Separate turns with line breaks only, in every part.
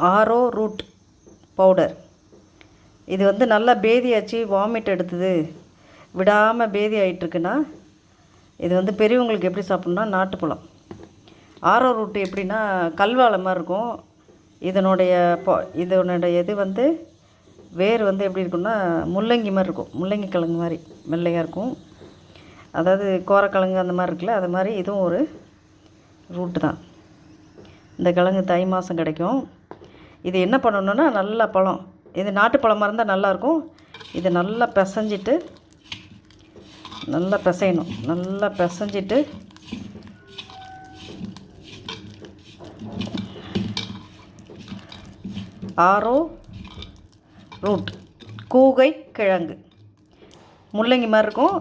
ஆரோ root powder. இது வந்து நல்லா பேதியாச்சு, வாமிட் எடுத்தது, விடாமல் பேதி ஆகிட்டுருக்குன்னா இது வந்து பெரியவங்களுக்கு எப்படி சாப்பிட்ணுன்னா நாட்டுப்பழம். ஆரோ ரூட் எப்படின்னா கல்வாழை மாதிரி இருக்கும். இதனுடைய இது வந்து வேர் வந்து எப்படி இருக்குன்னா முள்ளங்கி மாதிரி இருக்கும். முள்ளங்கி கிழங்கு மாதிரி வெள்ளையாக இருக்கும். அதாவது கோரக்கிழங்கு அந்த மாதிரி இருக்குல்ல, அது மாதிரி இதுவும் ஒரு ரூட்டு தான். இந்த கிழங்கு தை மாதம் கிடைக்கும். இது என்ன பண்ணணுன்னா நல்ல பழம், இது நாட்டுப்பழமாக இருந்தால் நல்லாயிருக்கும். இதை நல்லா பிசைஞ்சிட்டு நல்லா பிசையணும். நல்லா பிசைஞ்சிட்டு ஆரோ ரூட் கூகை கிழங்கு முள்ளங்கி மாதிரி இருக்கும்.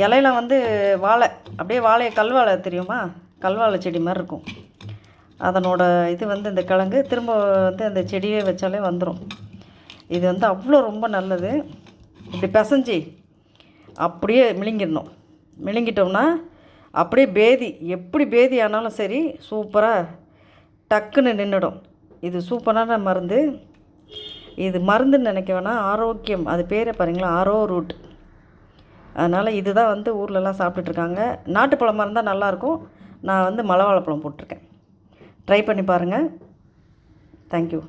இலையில வந்து வாழை, அப்படியே வாழையை கல்வாழை தெரியுமா, கல்வாழை செடி மாதிரி இருக்கும். அதனோட இது வந்து இந்த கிழங்கு திரும்ப வந்து அந்த செடியே வச்சாலே வந்துடும். இது வந்து அவ்வளோ ரொம்ப நல்லது. இப்படி பிசைஞ்சி அப்படியே மிழுங்கிடணும். மிழுங்கிட்டோம்னா அப்படியே பேதி, எப்படி பேதி ஆனாலும் சரி சூப்பராக டக்குன்னு நின்றுடும். இது சூப்பரான மருந்து. இது மருந்துன்னு நினைக்க வேணாம், ஆரோக்கியம். அது பேரை பாருங்களா, ஆரோ ரூட். அதனால் இதுதான் வந்து ஊர்லலாம் சாப்பிட்டுட்ருக்காங்க. நாட்டுப்பழமாக இருந்தால் நல்லாயிருக்கும். நான் வந்து மலை வாழைப்பழம் போட்டிருக்கேன். ட்ரை பண்ணி பாருங்கள். தேங்க்யூ.